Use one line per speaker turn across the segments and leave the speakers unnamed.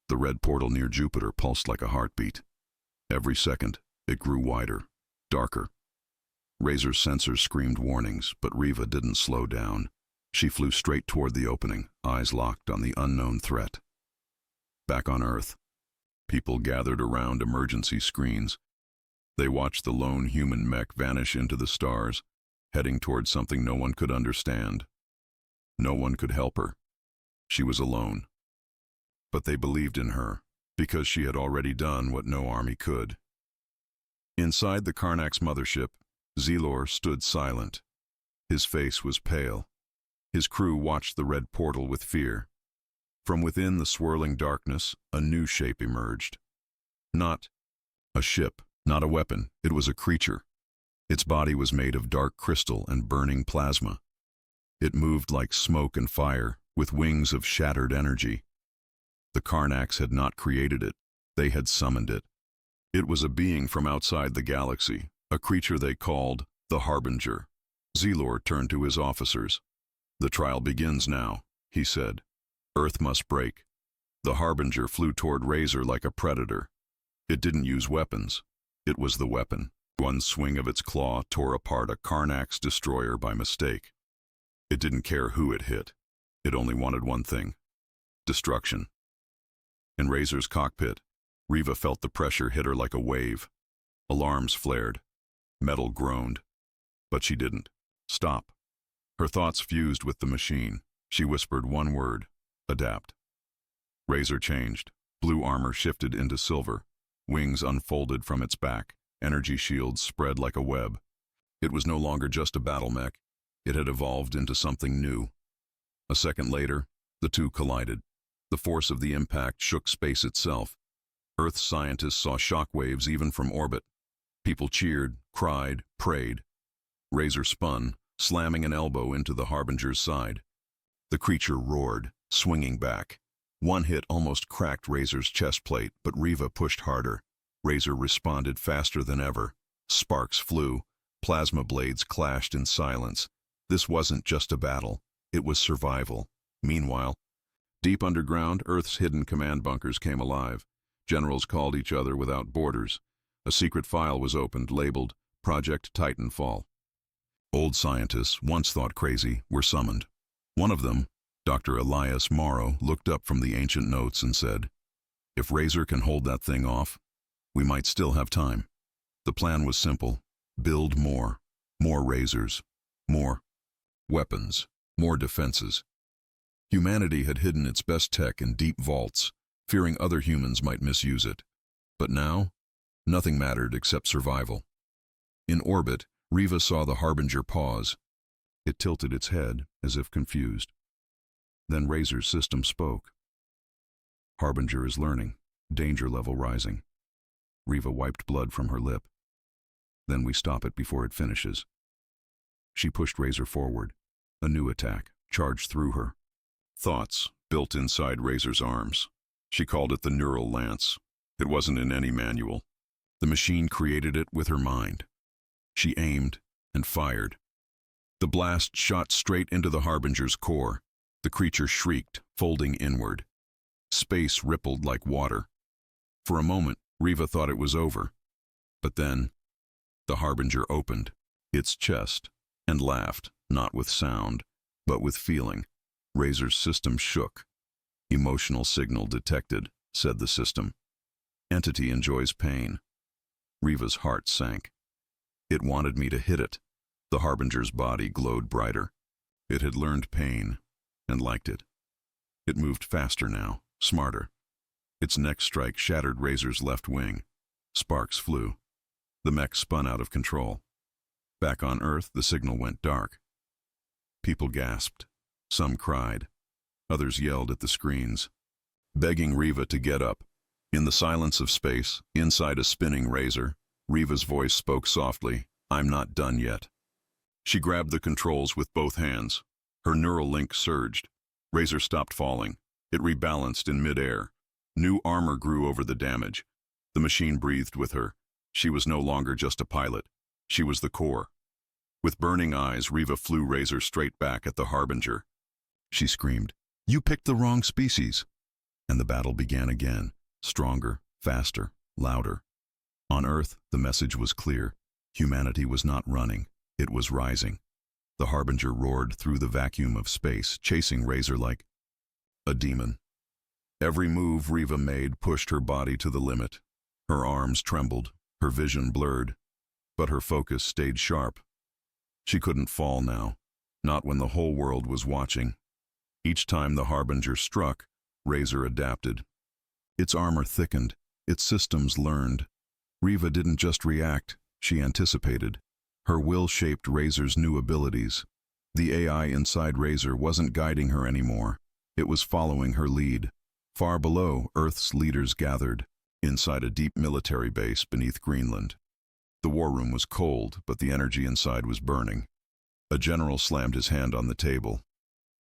The red portal near Jupiter pulsed like a heartbeat. Every second, it grew wider, darker. Razor's sensors screamed warnings, but Riva didn't slow down. She flew straight toward the opening, eyes locked on the unknown threat. Back on Earth, people gathered around emergency screens. They watched the lone human mech vanish into the stars, heading toward something no one could understand. No one could help her. She was alone. But they believed in her, because she had already done what no army could. Inside the Karnak's mothership, Zelor stood silent. His face was pale. His crew watched the red portal with fear. From within the swirling darkness, a new shape emerged. Not a ship, not a weapon, it was a creature. Its body was made of dark crystal and burning plasma. It moved like smoke and fire, with wings of shattered energy. The Karnaks had not created it, they had summoned it. It was a being from outside the galaxy, a creature they called the Harbinger. Zelor turned to his officers. "The trial begins now," he said. "Earth must break." The Harbinger flew toward Razor like a predator. It didn't use weapons. It was the weapon. One swing of its claw tore apart a Karnak's destroyer by mistake. It didn't care who it hit. It only wanted one thing: destruction. In Razor's cockpit, Riva felt the pressure hit her like a wave. Alarms flared. Metal groaned. But she didn't stop. Her thoughts fused with the machine. She whispered one word: adapt. Razor changed. Blue armor shifted into silver. Wings unfolded from its back. Energy shields spread like a web. It was no longer just a battle mech. It had evolved into something new. A second later, the two collided. The force of the impact shook space itself. Earth scientists saw shockwaves even from orbit. People cheered, cried, prayed. Razor spun, slamming an elbow into the Harbinger's side. The creature roared, swinging back. One hit almost cracked Razor's chest plate, but Riva pushed harder. Razor responded faster than ever. Sparks flew. Plasma blades clashed in silence. This wasn't just a battle. It was survival. Meanwhile, deep underground, Earth's hidden command bunkers came alive. Generals called each other without borders. A secret file was opened, labeled Project Titanfall. Old scientists, once thought crazy, were summoned. One of them, Dr. Elias Morrow, looked up from the ancient notes and said, "If Razor can hold that thing off, we might still have time." The plan was simple: build more. More Razors. More weapons. More defenses. Humanity had hidden its best tech in deep vaults, fearing other humans might misuse it. But now, nothing mattered except survival. In orbit, Riva saw the Harbinger pause. It tilted its head, as if confused. Then Razor's system spoke. "Harbinger is learning. Danger level rising." Riva wiped blood from her lip. "Then we stop it before it finishes." She pushed Razor forward. A new attack charged through her. Thoughts built inside Razor's arms. She called it the neural lance. It wasn't in any manual. The machine created it with her mind. She aimed and fired. The blast shot straight into the Harbinger's core. The creature shrieked, folding inward. Space rippled like water. For a moment, Riva thought it was over. But then, the Harbinger opened its chest and laughed, not with sound, but with feeling. Razor's system shook. "Emotional signal detected," said the system. "Entity enjoys pain." Riva's heart sank. "It wanted me to hit it." The Harbinger's body glowed brighter. It had learned pain and liked it. It moved faster now, smarter. Its next strike shattered Razor's left wing. Sparks flew. The mech spun out of control. Back on Earth, the signal went dark. People gasped. Some cried. Others yelled at the screens, begging Riva to get up. In the silence of space, inside a spinning Razor, Riva's voice spoke softly, "I'm not done yet." She grabbed the controls with both hands. Her neural link surged. Razor stopped falling. It rebalanced in midair. New armor grew over the damage. The machine breathed with her. She was no longer just a pilot. She was the core. With burning eyes, Riva flew Razor straight back at the Harbinger. She screamed, "You picked the wrong species." And the battle began again, stronger, faster, louder. On Earth, the message was clear. Humanity was not running, it was rising. The Harbinger roared through the vacuum of space, chasing Razor like a demon. Every move Riva made pushed her body to the limit. Her arms trembled, her vision blurred, but her focus stayed sharp. She couldn't fall now, not when the whole world was watching. Each time the Harbinger struck, Razor adapted. Its armor thickened, its systems learned. Riva didn't just react, she anticipated. Her will shaped Razor's new abilities. The AI inside Razor wasn't guiding her anymore. It was following her lead. Far below, Earth's leaders gathered, inside a deep military base beneath Greenland. The war room was cold, but the energy inside was burning. A general slammed his hand on the table.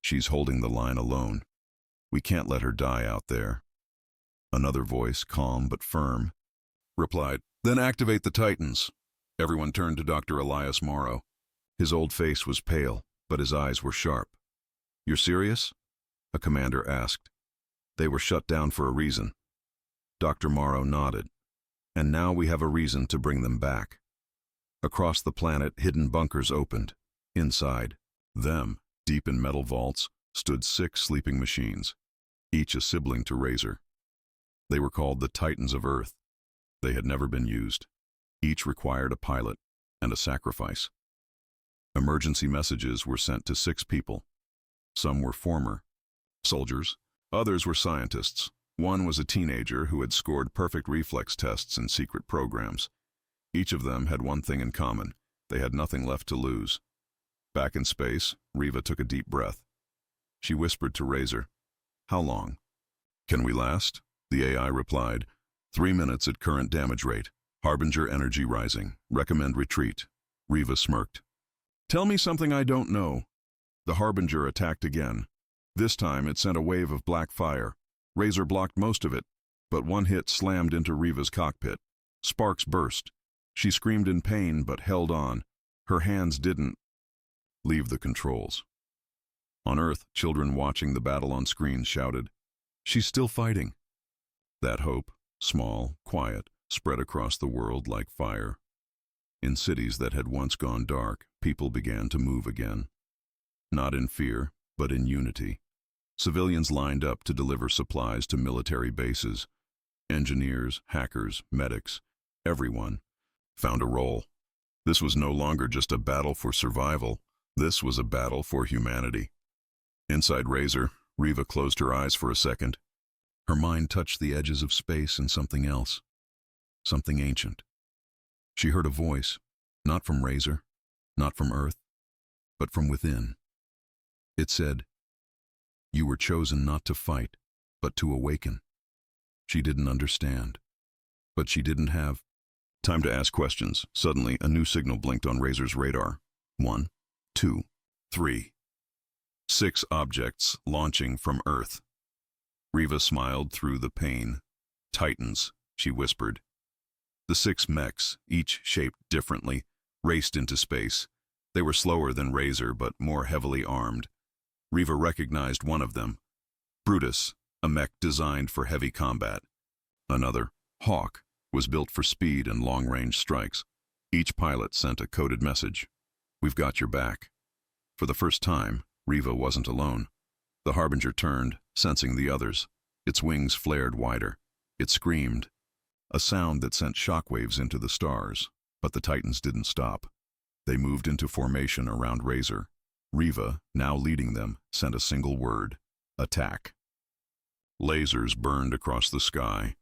She's holding the line alone. We can't let her die out there. Another voice, calm but firm, replied, Then activate the Titans. Everyone turned to Dr. Elias Morrow. His old face was pale, but his eyes were sharp. You're serious? A commander asked. They were shut down for a reason. Dr. Morrow nodded. And now we have a reason to bring them back. Across the planet, hidden bunkers opened. Inside, them, deep in metal vaults, stood 6 sleeping machines, each a sibling to Razor. They were called the Titans of Earth. They had never been used. Each required a pilot and a sacrifice. Emergency messages were sent to 6 people. Some were former soldiers, others were scientists. One was a teenager who had scored perfect reflex tests in secret programs. Each of them had one thing in common. They had nothing left to lose. Back in space, Riva took a deep breath. She whispered to Razor, How long? Can we last? The AI replied, 3 minutes at current damage rate. Harbinger energy rising. Recommend retreat. Riva smirked. Tell me something I don't know. The Harbinger attacked again. This time it sent a wave of black fire. Razor blocked most of it, but one hit slammed into Riva's cockpit. Sparks burst. She screamed in pain but held on. Her hands didn't leave the controls. On Earth, children watching the battle on screens shouted, She's still fighting. That hope, small, quiet, spread across the world like fire. In cities that had once gone dark, people began to move again. Not in fear, but in unity. Civilians lined up to deliver supplies to military bases. Engineers, hackers, medics, everyone found a role. This was no longer just a battle for survival. This was a battle for humanity. Inside Razor, Riva closed her eyes for a second. Her mind touched the edges of space and something else. Something ancient. She heard a voice, not from Razor, not from Earth, but from within. It said, You were chosen not to fight, but to awaken. She didn't understand, but she didn't have time to ask questions. Suddenly, a new signal blinked on Razor's radar. 1, 2, 3. 6 objects launching from Earth. Riva smiled through the pain. Titans, she whispered. The 6 mechs, each shaped differently, raced into space. They were slower than Razor, but more heavily armed. Riva recognized one of them. Brutus, a mech designed for heavy combat. Another, Hawk, was built for speed and long-range strikes. Each pilot sent a coded message. We've got your back. For the first time, Riva wasn't alone. The Harbinger turned, sensing the others. Its wings flared wider. It screamed, a sound that sent shockwaves into the stars. But the Titans didn't stop. They moved into formation around Razor. Riva, now leading them, sent a single word: attack. Lasers burned across the sky.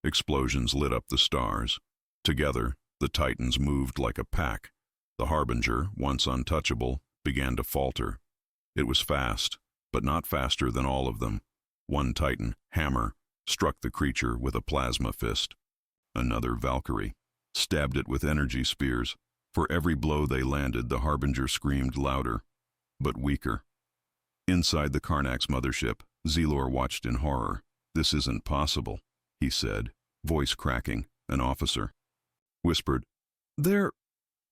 Explosions lit up the stars. Together, the Titans moved like a pack. The Harbinger, once untouchable, began to falter. It was fast, but not faster than all of them. One Titan, Hammer, struck the creature with a plasma fist. Another, Valkyrie, stabbed it with energy spears. For every blow they landed, the Harbinger screamed louder, but weaker. Inside the Karnax mothership, Zelor watched in horror. This isn't possible, he said, voice cracking. An officer whispered, They're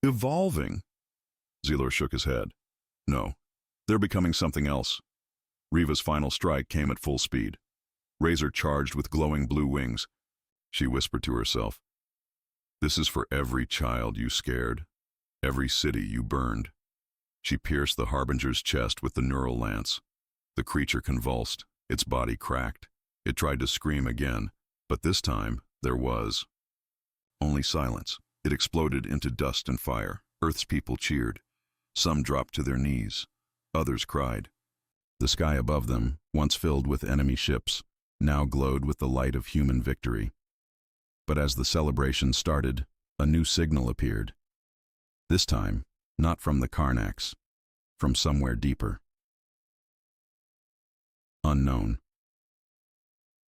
evolving. Zelor shook his head. No, they're becoming something else. Riva's final strike came at full speed. Razor charged with glowing blue wings. She whispered to herself, "This is for every child you scared, every city you burned." She pierced the Harbinger's chest with the neural lance. The creature convulsed, its body cracked. It tried to scream again, but this time there was only silence. It exploded into dust and fire. Earth's people cheered. Some dropped to their knees. Others cried. The sky above them, once filled with enemy ships, now glowed with the light of human victory. But as the celebration started, a new signal appeared. This time, not from the Karnax, from somewhere deeper. Unknown.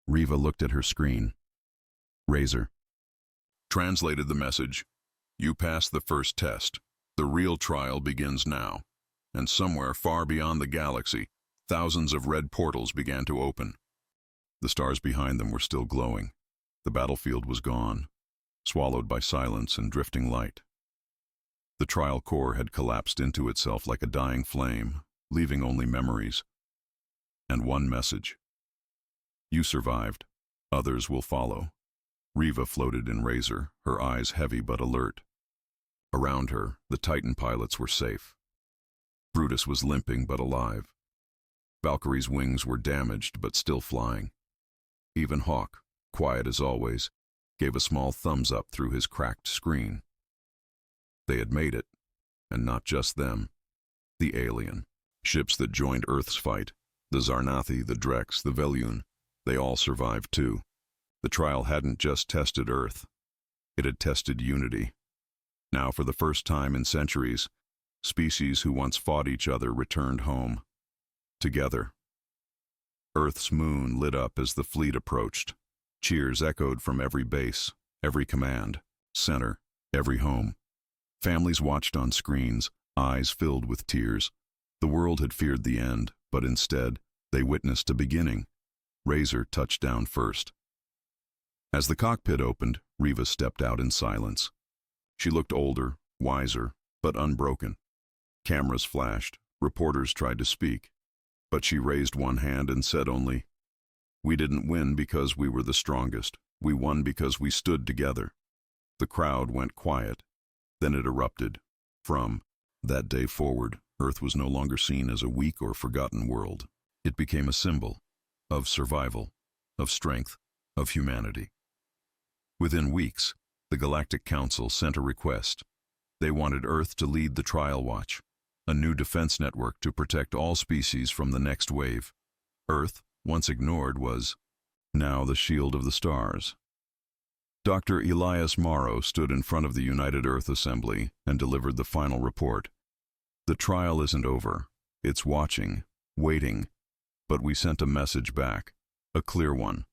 Riva looked at her screen. Razor translated the message. "You passed the first test. The real trial begins now." And somewhere far beyond the galaxy, thousands of red portals began to open. The stars behind them were still glowing. The battlefield was gone, swallowed by silence and drifting light. The trial core had collapsed into itself like a dying flame, leaving only memories. And one message. "You survived. Others will follow." Riva floated in Razor, her eyes heavy but alert. Around her, the Titan pilots were safe. Brutus was limping but alive. Valkyrie's wings were damaged but still flying. Even Hawk, quiet as always, gave a small thumbs up through his cracked screen. They had made it, and not just them. The alien. Ships that joined Earth's fight, the Zarnathi, the Drex, the Velyun, they all survived too. The trial hadn't just tested Earth. It had tested unity. Now, for the first time in centuries, species who once fought each other returned home. Together. Earth's moon lit up as the fleet approached. Cheers echoed from every base, every command, center, every home. Families watched on screens, eyes filled with tears. The world had feared the end, but instead, they witnessed a beginning. Razor touched down first. As the cockpit opened, Riva stepped out in silence. She looked older, wiser, but unbroken. Cameras flashed, reporters tried to speak, but she raised one hand and said only, "We didn't win because we were the strongest. We won because we stood together." The crowd went quiet. Then it erupted. From that day forward, Earth was no longer seen as a weak or forgotten world. It became a symbol of survival, of strength, of humanity. Within weeks, the Galactic Council sent a request. They wanted Earth to lead the Trial Watch, a new defense network to protect all species from the next wave. Earth, once ignored, was now the shield of the stars. Dr. Elias Morrow stood in front of the United Earth Assembly and delivered the final report. "The trial isn't over. It's watching, waiting. But we sent a message back, a clear one.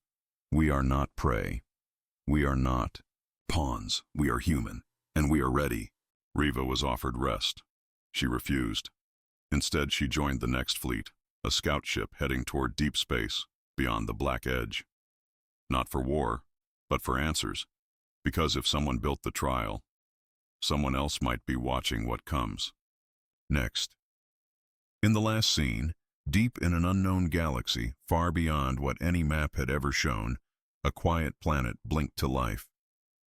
We are not prey. We are not pawns. We are human, and we are ready." Riva was offered rest. She refused. Instead, she joined the next fleet, a scout ship heading toward deep space, beyond the Black Edge. Not for war, but for answers. Because if someone built the trial, someone else might be watching what comes. Next. In the last scene, deep in an unknown galaxy, far beyond what any map had ever shown, a quiet planet blinked to life.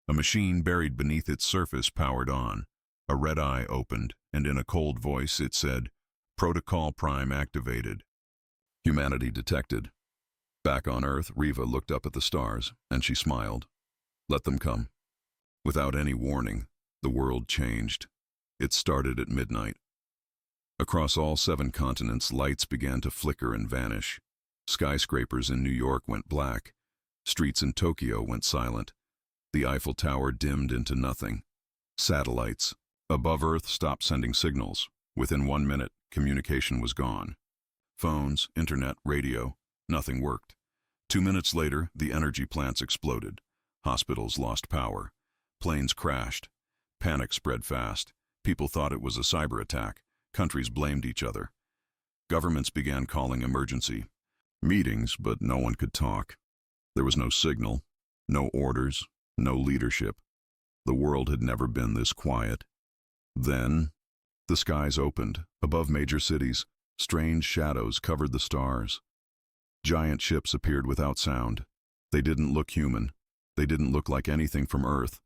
A machine buried beneath its surface powered on. A red eye opened, and in a cold voice it said, "Protocol Prime activated." Humanity detected. Back on Earth, Riva looked up at the stars, and she smiled. Let them come. Without any warning, the world changed. It started at midnight. Across all 7 continents, lights began to flicker and vanish. Skyscrapers in New York went black. Streets in Tokyo went silent. The Eiffel Tower dimmed into nothing. Satellites above Earth stopped sending signals. Within 1 minute, communication was gone. Phones, internet, radio, nothing worked. 2 minutes later, the energy plants exploded. Hospitals lost power. Planes crashed. Panic spread fast. People thought it was a cyber attack. Countries blamed each other. Governments began calling emergency meetings, but no one could talk. There was no signal, no orders, no leadership. The world had never been this quiet. Then, the skies opened. Above major cities, strange shadows covered the stars. Giant ships appeared without sound. They didn't look human. They didn't look like anything from Earth.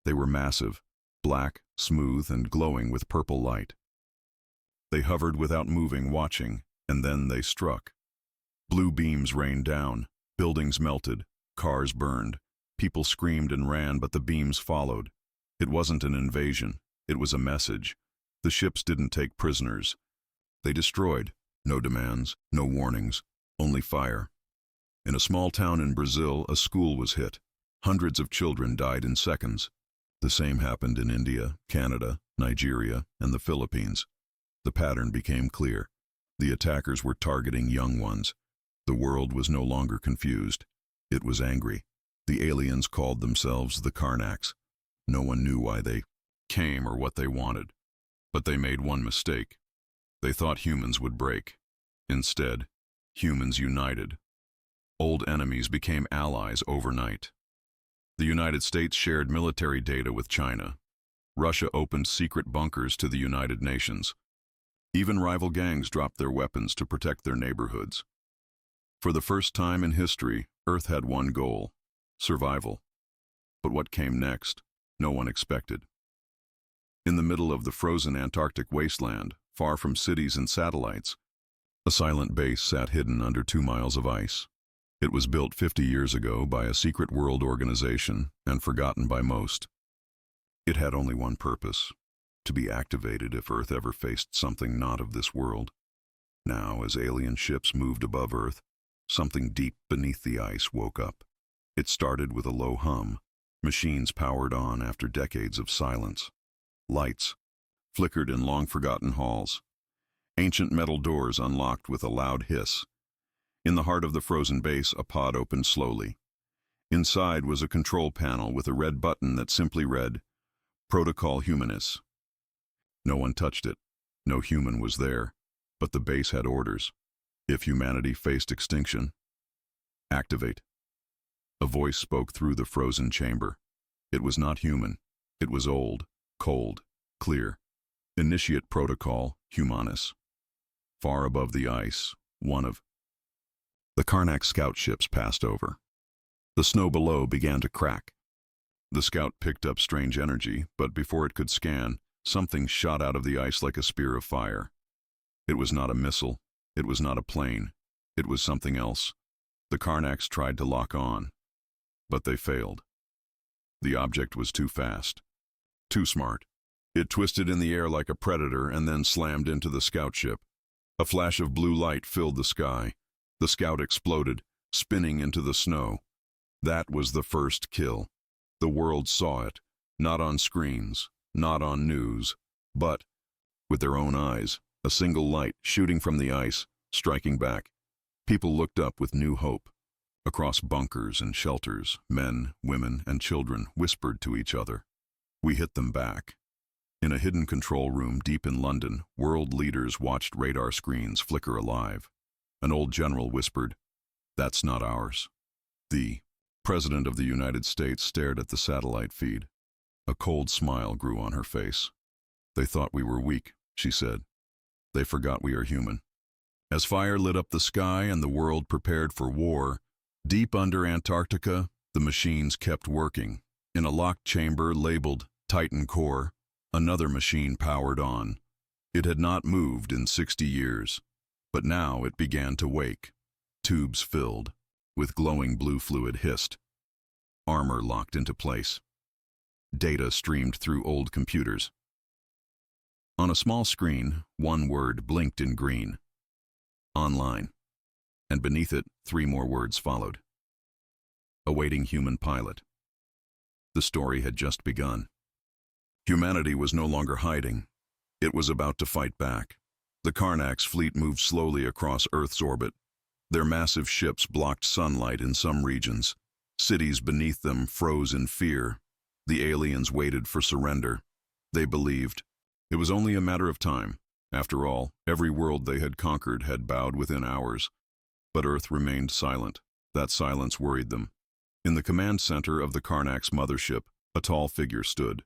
They were massive, black, smooth, and glowing with purple light. They hovered without moving, watching, and then they struck. Blue beams rained down, buildings melted, cars burned. People screamed and ran, but the beams followed. It wasn't an invasion, it was a message. The ships didn't take prisoners. They destroyed. No demands, no warnings, only fire. In a small town in Brazil, a school was hit. Hundreds of children died in seconds. The same happened in India, Canada, Nigeria, and the Philippines. The pattern became clear. The attackers were targeting young ones. The world was no longer confused. It was angry. The aliens called themselves the Karnaks. No one knew why they came or what they wanted. But they made one mistake. They thought humans would break. Instead, humans united. Old enemies became allies overnight. The United States shared military data with China. Russia opened secret bunkers to the United Nations. Even rival gangs dropped their weapons to protect their neighborhoods. For the first time in history, Earth had one goal: survival. But what came next, no one expected. In the middle of the frozen Antarctic wasteland, far from cities and satellites, a silent base sat hidden under 2 miles of ice. It was built 50 years ago by a secret world organization and forgotten by most. It had only one purpose: to be activated if Earth ever faced something not of this world. Now, as alien ships moved above Earth, something deep beneath the ice woke up. It started with a low hum. Machines powered on after decades of silence. Lights flickered in long-forgotten halls. Ancient metal doors unlocked with a loud hiss. In the heart of the frozen base, a pod opened slowly. Inside was a control panel with a red button that simply read, "Protocol Humanus." No one touched it. No human was there. But the base had orders. If humanity faced extinction, activate. A voice spoke through the frozen chamber. It was not human. It was old, cold, clear. Initiate protocol, Humanus. Far above the ice, one of the Karnak scout ships passed over. The snow below began to crack. The scout picked up strange energy, but before it could scan, something shot out of the ice like a spear of fire. It was not a missile. It was not a plane. It was something else. The Karnaks tried to lock on, but they failed. The object was too fast, too smart. It twisted in the air like a predator and then slammed into the scout ship. A flash of blue light filled the sky. The scout exploded, spinning into the snow. That was the first kill. The world saw it, not on screens, not on news, but with their own eyes, a single light shooting from the ice, striking back. People looked up with new hope. Across bunkers and shelters, men, women, and children whispered to each other. We hit them back. In a hidden control room deep in London, world leaders watched radar screens flicker alive. An old general whispered, "That's not ours." The President of the United States stared at the satellite feed. A cold smile grew on her face. "They thought we were weak," she said. "They forgot we are human." As fire lit up the sky and the world prepared for war, deep under Antarctica, the machines kept working. In a locked chamber labeled Titan Core, another machine powered on. It had not moved in 60 years, but now it began to wake. Tubes filled, with glowing blue fluid hissed. Armor locked into place. Data streamed through old computers. On a small screen, one word blinked in green. Online. And beneath it, 3 more words followed. Awaiting human pilot. The story had just begun. Humanity was no longer hiding. It was about to fight back. The Karnak's fleet moved slowly across Earth's orbit. Their massive ships blocked sunlight in some regions. Cities beneath them froze in fear. The aliens waited for surrender. They believed it was only a matter of time. After all, every world they had conquered had bowed within hours. But Earth remained silent. That silence worried them. In the command center of the Karnak's mothership, a tall figure stood.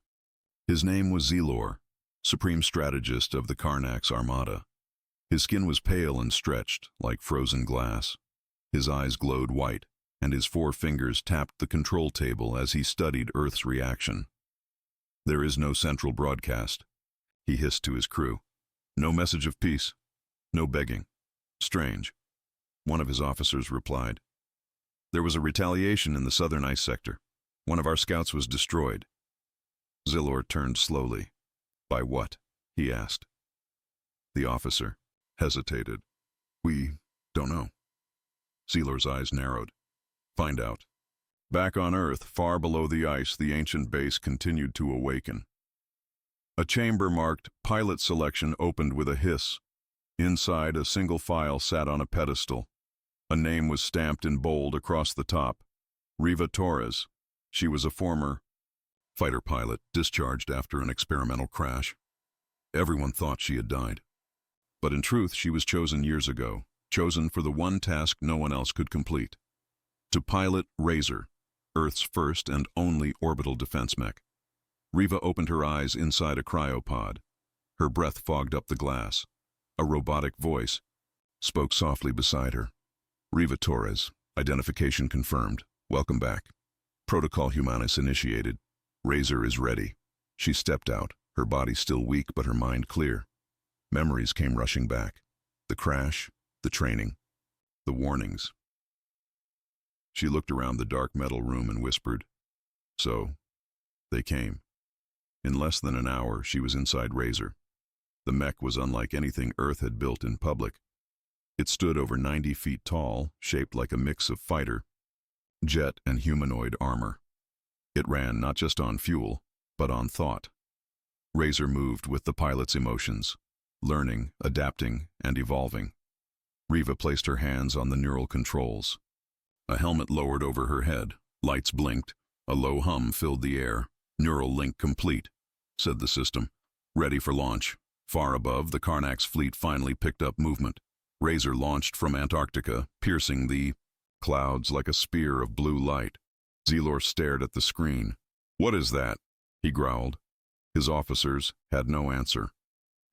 His name was Zelor, supreme strategist of the Karnak's armada. His skin was pale and stretched, like frozen glass. His eyes glowed white, and his 4 fingers tapped the control table as he studied Earth's reaction. "There is no central broadcast," he hissed to his crew. "No message of peace. No begging. Strange." One of his officers replied. "There was a retaliation in the southern ice sector. One of our scouts was destroyed." Zilor turned slowly. "By what?" he asked. The officer hesitated. "We don't know." Zilor's eyes narrowed. "Find out." Back on Earth, far below the ice, the ancient base continued to awaken. A chamber marked Pilot Selection opened with a hiss. Inside, a single file sat on a pedestal. A name was stamped in bold across the top. Riva Torres. She was a former fighter pilot, discharged after an experimental crash. Everyone thought she had died. But in truth, she was chosen years ago, chosen for the one task no one else could complete: to pilot Razor, Earth's first and only orbital defense mech. Riva opened her eyes inside a cryopod. Her breath fogged up the glass. A robotic voice spoke softly beside her. "Riva Torres, identification confirmed. Welcome back. Protocol Humanus initiated. Razor is ready." She stepped out, her body still weak but her mind clear. Memories came rushing back. The crash, the training, the warnings. She looked around the dark metal room and whispered, "So, they came." In less than an hour, she was inside Razor. The mech was unlike anything Earth had built in public. It stood over 90 feet tall, shaped like a mix of fighter, jet, and humanoid armor. It ran not just on fuel, but on thought. Razor moved with the pilot's emotions, learning, adapting, and evolving. Riva placed her hands on the neural controls. A helmet lowered over her head. Lights blinked. A low hum filled the air. "Neural link complete," said the system. "Ready for launch." Far above, the Karnax fleet finally picked up movement. Razor launched from Antarctica, piercing the clouds like a spear of blue light. Zilor stared at the screen. "What is that?" he growled. His officers had no answer.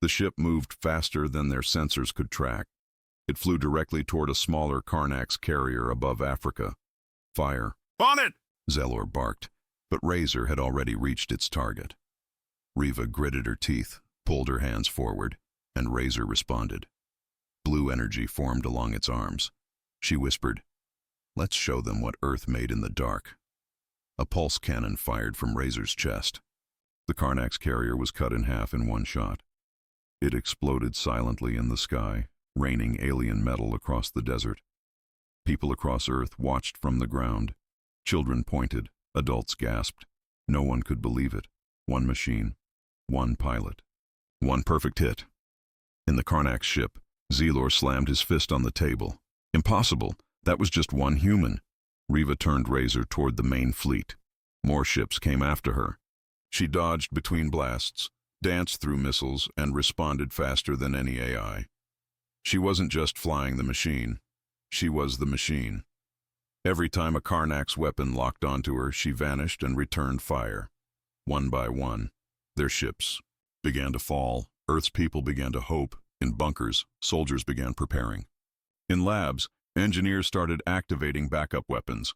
The ship moved faster than their sensors could track. It flew directly toward a smaller Karnax carrier above Africa. "Fire." "On it!" Zilor barked, but Razor had already reached its target. Riva gritted her teeth, pulled her hands forward, and Razor responded. Blue energy formed along its arms. She whispered, "Let's show them what Earth made in the dark." A pulse cannon fired from Razor's chest. The Karnax carrier was cut in half in one shot. It exploded silently in the sky, raining alien metal across the desert. People across Earth watched from the ground. Children pointed, adults gasped. No one could believe it. One machine, one pilot, one perfect hit. In the Karnax ship, Zilor slammed his fist on the table. Impossible! That was just one human. Riva turned Razor toward the main fleet. More ships came after her. She dodged between blasts, danced through missiles, and responded faster than any AI. She wasn't just flying the machine. She was the machine. Every time a Karnax weapon locked onto her, she vanished and returned fire. One by one, their ships began to fall. Earth's people began to hope. In bunkers, soldiers began preparing. In labs, engineers started activating backup weapons.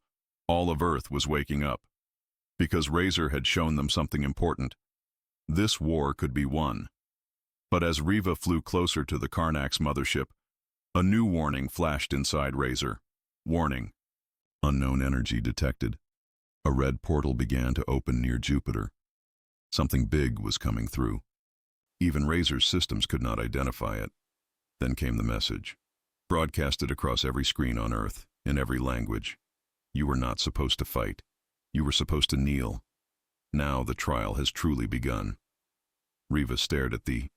All of Earth was waking up. Because Razor had shown them something important. This war could be won. But as Riva flew closer to the Karnax mothership, a new warning flashed inside Razor. Warning. Unknown energy detected. A red portal began to open near Jupiter. Something big was coming through. Even Razor's systems could not identify it. Then came the message, broadcasted across every screen on Earth, in every language. You were not supposed to fight. You were supposed to kneel. Now the trial has truly begun. Riva stared at the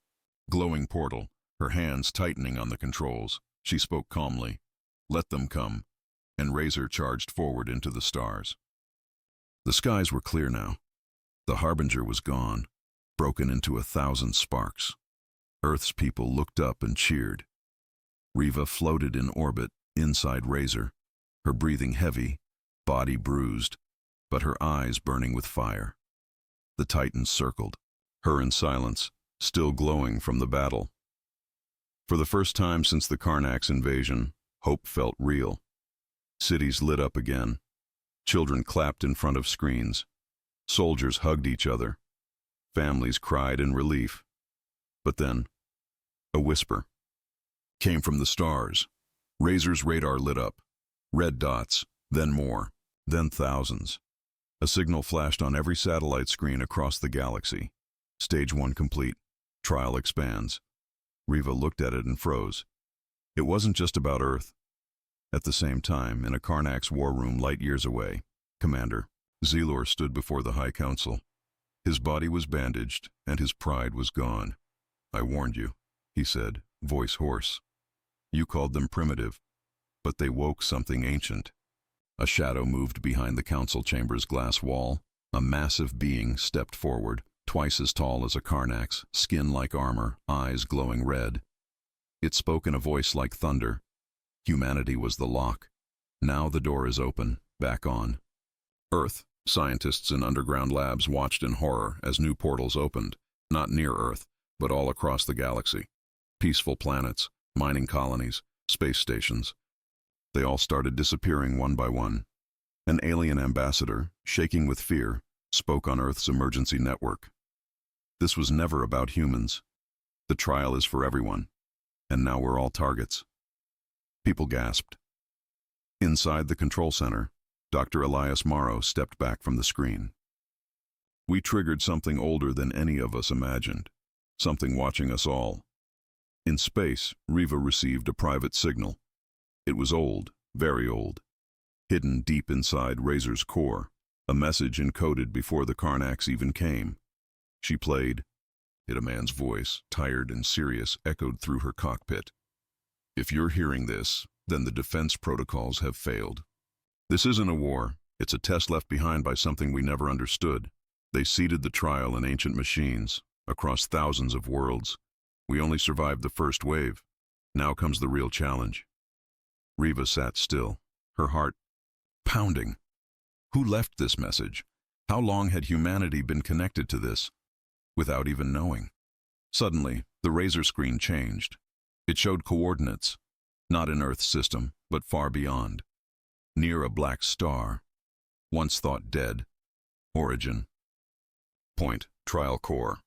glowing portal, her hands tightening on the controls. She spoke calmly. Let them come. And Razor charged forward into the stars. The skies were clear now. The Harbinger was gone, broken into 1,000 sparks. Earth's people looked up and cheered. Riva floated in orbit inside Razor, her breathing heavy, body bruised, but her eyes burning with fire. The Titans circled, her in silence, still glowing from the battle. For the first time since the Karnax invasion, hope felt real. Cities lit up again. Children clapped in front of screens. Soldiers hugged each other. Families cried in relief. But then, a whisper came from the stars. Razor's radar lit up. Red dots, then more, then thousands. A signal flashed on every satellite screen across the galaxy. Stage 1 complete. Trial expands. Riva looked at it and froze. It wasn't just about Earth. At the same time, in a Karnak's war room light years away, Commander Zelor stood before the High Council. His body was bandaged, and his pride was gone. "I warned you," he said, voice hoarse. "You called them primitive, but they woke something ancient." A shadow moved behind the council chamber's glass wall. A massive being stepped forward, twice as tall as a Karnak's, skin like armor, eyes glowing red. It spoke in a voice like thunder. Humanity was the lock. Now the door is open, back on. Earth. Scientists in underground labs watched in horror as new portals opened, not near Earth, but all across the galaxy. Peaceful planets, mining colonies, space stations. They all started disappearing one by one. An alien ambassador, shaking with fear, spoke on Earth's emergency network. This was never about humans. The trial is for everyone, and now we're all targets. People gasped. Inside the control center, Dr. Elias Morrow stepped back from the screen. "We triggered something older than any of us imagined, something watching us all." In space, Riva received a private signal. It was old, very old. Hidden deep inside Razor's core, a message encoded before the Karnaks even came. She played. A man's voice, tired and serious, echoed through her cockpit. "If you're hearing this, then the defense protocols have failed. This isn't a war. It's a test left behind by something we never understood. They seeded the trial in ancient machines, across thousands of worlds. We only survived the first wave. Now comes the real challenge." Riva sat still, her heart pounding. Who left this message? How long had humanity been connected to this, without even knowing? Suddenly, the Razor screen changed. It showed coordinates, not in Earth's system, but far beyond. Near a black star, once thought dead. Origin. Point, trial core.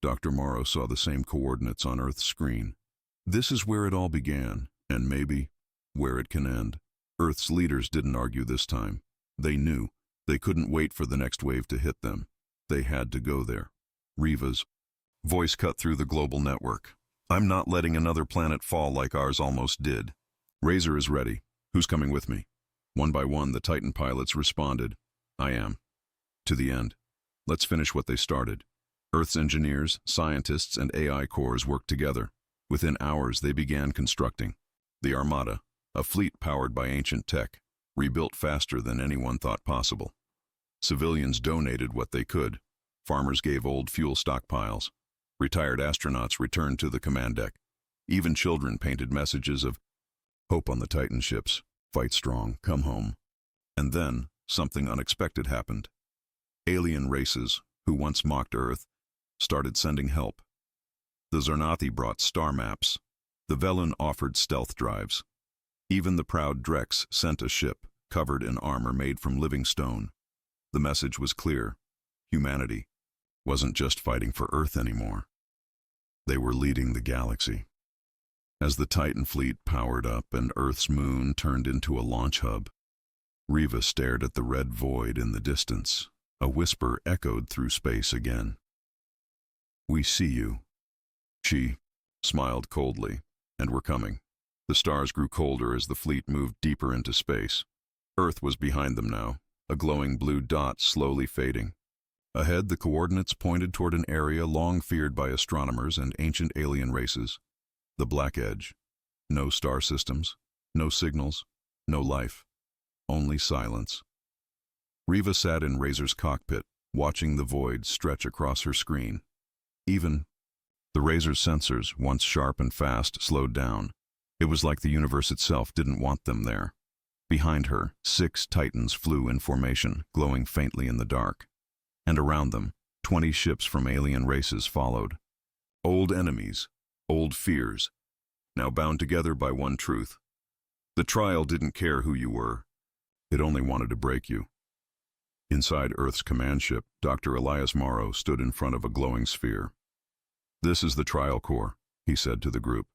Dr. Morrow saw the same coordinates on Earth's screen. This is where it all began, and maybe where it can end. Earth's leaders didn't argue this time. They knew. They couldn't wait for the next wave to hit them. They had to go there. Riva's voice cut through the global network. "I'm not letting another planet fall like ours almost did. Razor is ready. Who's coming with me?" One by one, the Titan pilots responded. "I am. To the end. Let's finish what they started." Earth's engineers, scientists, and AI cores worked together. Within hours, they began constructing the Armada, a fleet powered by ancient tech, rebuilt faster than anyone thought possible. Civilians donated what they could. Farmers gave old fuel stockpiles. Retired astronauts returned to the command deck. Even children painted messages of hope on the Titan ships. "Fight strong, come home." And then, something unexpected happened. Alien races, who once mocked Earth, started sending help. The Zarnathi brought star maps. The Velen offered stealth drives. Even the proud Drex sent a ship, covered in armor made from living stone. The message was clear. Humanity wasn't just fighting for Earth anymore. They were leading the galaxy. As the Titan fleet powered up and Earth's moon turned into a launch hub, Riva stared at the red void in the distance. A whisper echoed through space again. "We see you." She smiled coldly, and were coming. The stars grew colder as the fleet moved deeper into space. Earth was behind them now, a glowing blue dot slowly fading. Ahead, the coordinates pointed toward an area long feared by astronomers and ancient alien races. The Black Edge. No star systems, no signals, no life. Only silence. Riva sat in Razor's cockpit, watching the void stretch across her screen. Even the Razor's sensors, once sharp and fast, slowed down. It was like the universe itself didn't want them there. Behind her, 6 Titans flew in formation, glowing faintly in the dark. And around them, 20 ships from alien races followed. Old enemies, old fears, now bound together by one truth. The trial didn't care who you were, It only wanted to break you. Inside Earth's command ship, Dr. Elias Morrow stood in front of a glowing sphere. "This is the trial core," he said to the group.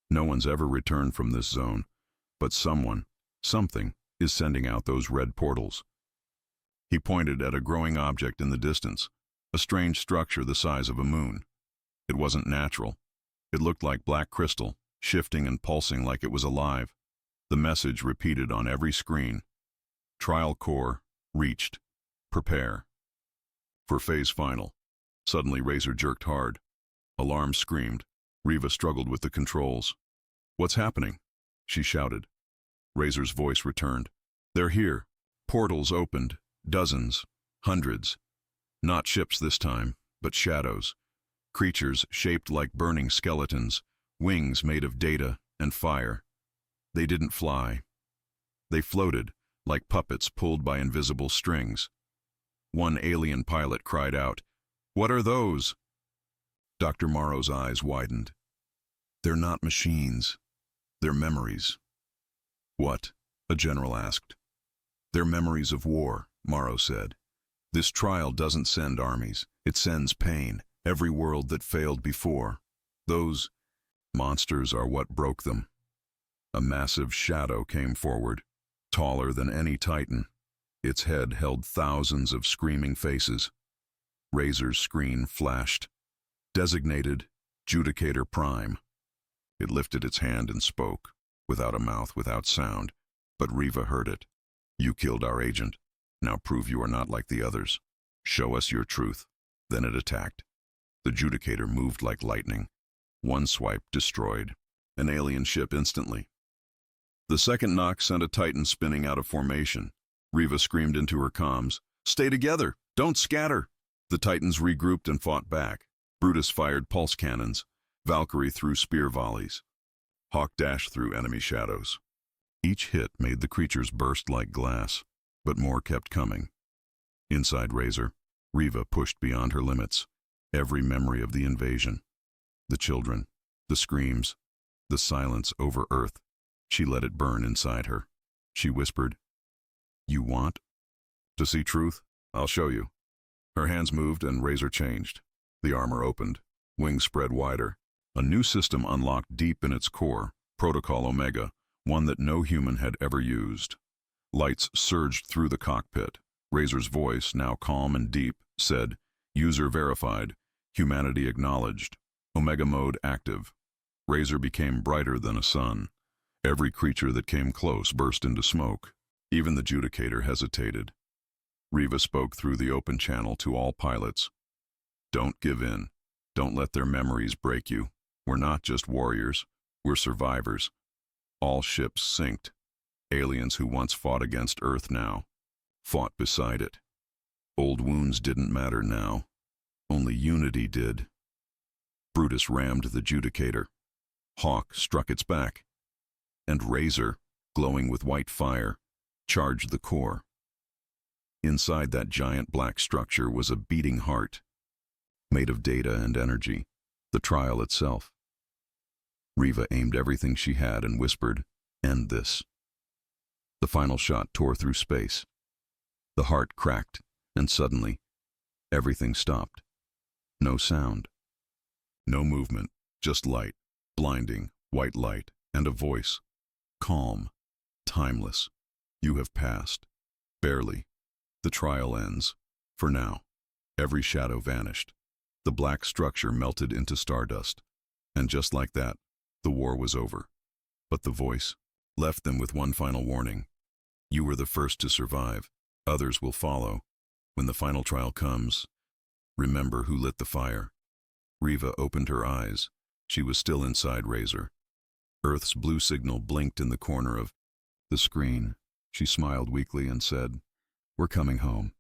"No one's ever returned from this zone, but someone, something, is sending out those red portals." He pointed at a growing object in the distance, a strange structure the size of a moon. It wasn't natural. It looked like black crystal, shifting and pulsing like it was alive. The message repeated on every screen: "Trial core reached. Prepare." For phase final. Suddenly Razor jerked hard. Alarm screamed. Riva struggled with the controls. "What's happening?" she shouted. Razor's voice returned. "They're here." Portals opened. Dozens. Hundreds. Not ships this time, but shadows. Creatures shaped like burning skeletons, wings made of data and fire. They didn't fly. They floated, like puppets pulled by invisible strings. One alien pilot cried out, "What are those?" Dr. Morrow's eyes widened. "They're not machines. They're memories." "What?" a general asked. "They're memories of war," Morrow said. "This trial doesn't send armies. It sends pain, every world that failed before. Those monsters are what broke them." A massive shadow came forward, taller than any Titan. Its head held thousands of screaming faces. Razor's screen flashed. Designated Judicator Prime. It lifted its hand and spoke, without a mouth, without sound, but Riva heard it. "You killed our agent. Now prove you are not like the others. Show us your truth." Then it attacked. The Judicator moved like lightning. One swipe destroyed an alien ship instantly. The second knock sent a Titan spinning out of formation. Riva screamed into her comms, "Stay together! Don't scatter!" The Titans regrouped and fought back. Brutus fired pulse cannons. Valkyrie threw spear volleys. Hawk dashed through enemy shadows. Each hit made the creatures burst like glass, but more kept coming. Inside Razor, Riva pushed beyond her limits. Every memory of the invasion. The children, the screams, the silence over Earth. She let it burn inside her. She whispered, "You want to see truth? I'll show you." Her hands moved and Razor changed. The armor opened. Wings spread wider. A new system unlocked deep in its core, Protocol Omega, one that no human had ever used. Lights surged through the cockpit. Razor's voice, now calm and deep, said, "User verified. Humanity acknowledged. Omega mode active." Razor became brighter than a sun. Every creature that came close burst into smoke. Even the Judicator hesitated. Riva spoke through the open channel to all pilots. "Don't give in. Don't let their memories break you. We're not just warriors. We're survivors." All ships synced. Aliens who once fought against Earth now fought beside it. Old wounds didn't matter now. Only unity did. Brutus rammed the Judicator. Hawk struck its back. And Razor, glowing with white fire, charged the core. Inside that giant black structure was a beating heart, made of data and energy, the trial itself. Riva aimed everything she had and whispered, "End this." The final shot tore through space. The heart cracked, and suddenly, everything stopped. No sound. No movement, just light, blinding, white light, and a voice. Calm, timeless. "You have passed. Barely. The trial ends. For now." Every shadow vanished. The black structure melted into stardust. And just like that, the war was over. But the voice left them with one final warning. "You were the first to survive. Others will follow. When the final trial comes, remember who lit the fire." Riva opened her eyes. She was still inside Razor. Earth's blue signal blinked in the corner of the screen. She smiled weakly and said, "We're coming home."